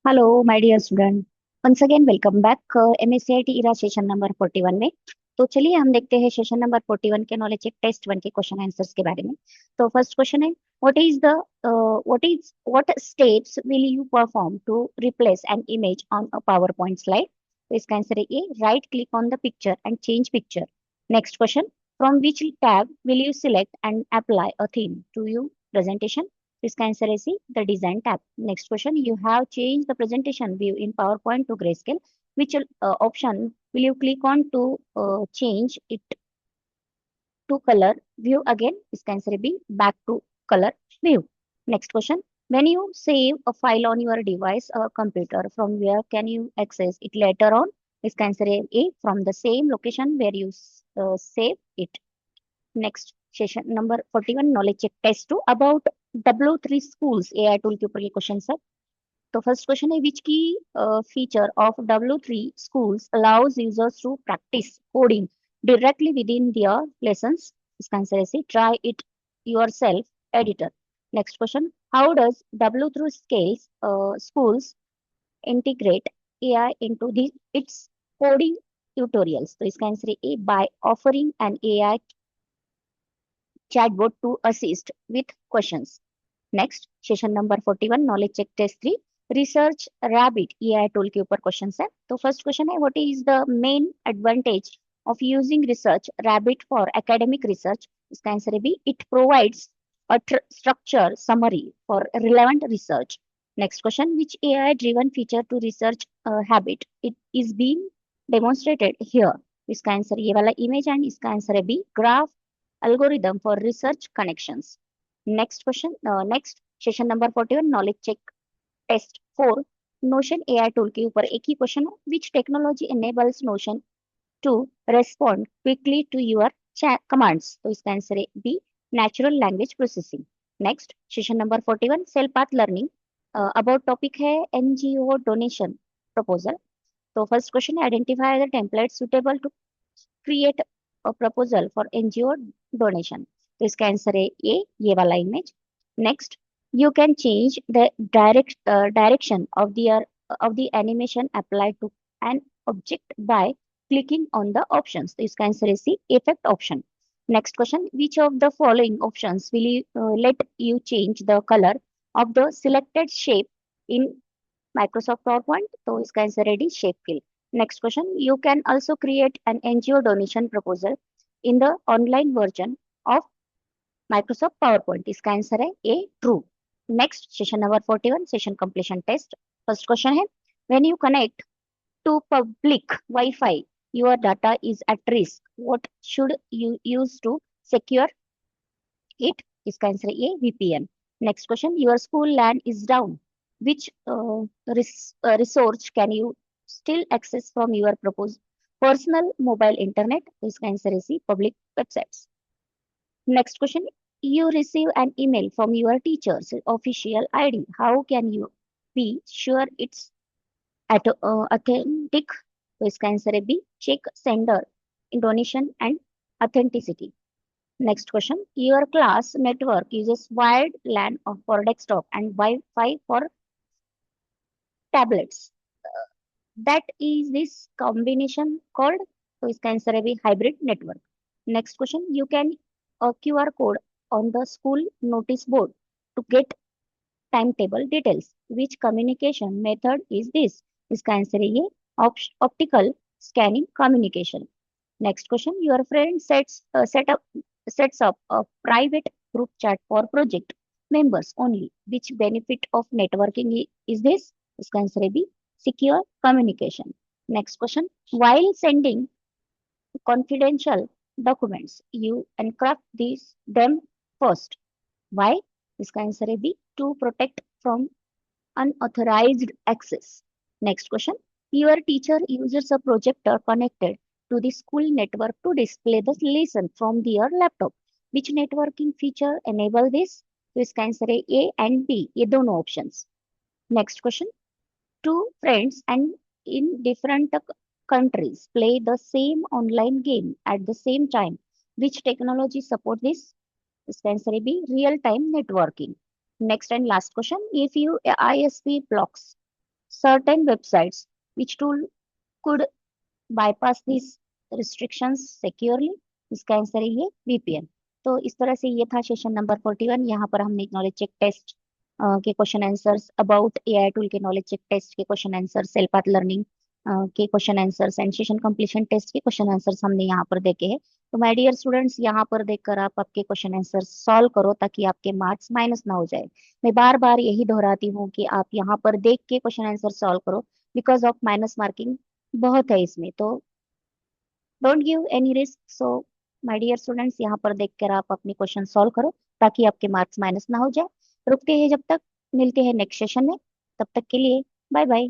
Hello, my dear student. Once again, welcome back MS-CIT era session number 41 में। तो चलिए हम देखते हैं सेशन नंबर 41 के नॉलेज चेक टेस्ट 1 के क्वेश्चन आंसर्स के बारे में। तो फर्स्ट क्वेश्चन है, what steps will you perform to replace an image on a PowerPoint slide? तो इसका आंसर है A, right click on the picture and change picture. Next question, from which tab will you select and apply a theme to your presentation? इसका answer है C, the design tab. Next question, you have change the presentation view in PowerPoint to greyscale, which option will you click on to change it to color view again? इसका answer है B, back to colour view. Next question, when you save a file on your device or computer, from where can you access it later on? इसका answer है A, from the same location where you save it. Next session number 41 knowledge check test 2 about W3 schools AI tool के ऊपर ये question है। तो first question है, विच की feature of W3 schools allows users to practice coding directly within their lessons? इसका answer है C, try it yourself editor. Next question, how does W3 scales schools integrate AI into its coding tutorials? तो इसका answer है A, by offering an AI chatbot to assist with questions. Next session number 41 knowledge check test 3 Research Rabbit AI tool के ऊपर question है। तो first question है, what is the main advantage of using Research Rabbit for academic research? इसका answer है B, it provides a structure summary for relevant research. Next question, which AI driven feature to research habit it is being demonstrated here? इसका answer ये वाला image and इसका answer है B, graph algorithm for research connections. Next question, next session number 41 knowledge check test 4 Notion AI tool के ऊपर एक ही question है, which technology enables Notion to respond quickly to your commands? तो इसका answer है B, natural language processing. Next session number 41 self path learning about topic है NGO donation proposal. तो फर्स्ट क्वेश्चन है, identify the template suitable to create a proposal for NGO donation. तो इसका answer है A, ये वाला image. Next, you can change the direction of the animation applied to an object by clicking on the options. तो इसका answer है सी, effect option. Next question, which of the following options will you, let you change the color of the selected shape in Microsoft PowerPoint? तो इसका answer है D, shape fill. Next question, you can also create an NGO donation proposal in the online version of Microsoft PowerPoint. इसका answer है A, true. Next session number 41 session completion test. First question है, when you connect to public wifi your data is at risk, what should you use to secure it? इसका answer है A, VPN. Next question, your school land is down, which resource can you still access from your proposed personal mobile internet? तो इसका answer है सी, public websites. Next question, you receive an email from your teacher's official ID. How can you be sure it's authentic? तो इसका answer है B, check sender donation and authenticity. Next question, your class network uses wired LAN for desktop and Wi-Fi for tablets. That is this combination called? तो इसका answer है भी, hybrid network. Next question, you can QR code on the school notice board to get timetable details. Which communication method is this? इसका answer है ये, optical scanning communication. Next question, your friend sets up a private group chat for project members only. Which benefit of networking is this? इसका answer है B, secure communication. Next question, while sending confidential documents, you encrypt them first. Why? इसका answer है B, to protect from unauthorized access. Next question, your teacher uses a projector connected to the school network to display the lesson from their laptop. Which networking feature enable this? तो इसका answer है A and B, ये दोनों options. Next question, two friends and in different countries play the same online game at the same time. Which technology support this? इसका answer है B, real time networking. Next and last question, if you ISP blocks certain websites. Which tool could bypass these restrictions securely? इसका answer है ये VPN। तो इस तरह से ये था सेशन नंबर 41। यहाँ पर हमने नॉलेज चेक टेस्ट के question answers, about AI tool के नॉलेज चेक टेस्ट के question answers, self path learning के question answers and session completion test के क्वेश्चन आंसर्स हमने यहाँ पर देखे हैं। तो माय डियर स्टूडेंट्स, यहाँ पर देखकर आप आपके क्वेश्चन आंसर सॉल्व करो ताकि आपके मार्क्स माइनस ना हो जाए। मैं बार बार यही दोहराती हूँ कि आप यहाँ पर देख के क्वेश्चन आंसर सॉल्व करो, बिकॉज ऑफ माइनस मार्किंग बहुत है इसमें। तो don't give any risk. So my dear students, यहाँ पर देखकर आप अपनी क्वेश्चन सॉल्व करो ताकि आपके मार्क्स माइनस ना हो जाए। रुकते हैं जब तक, मिलते हैं नेक्स्ट सेशन में। तब तक के लिए बाय बाय।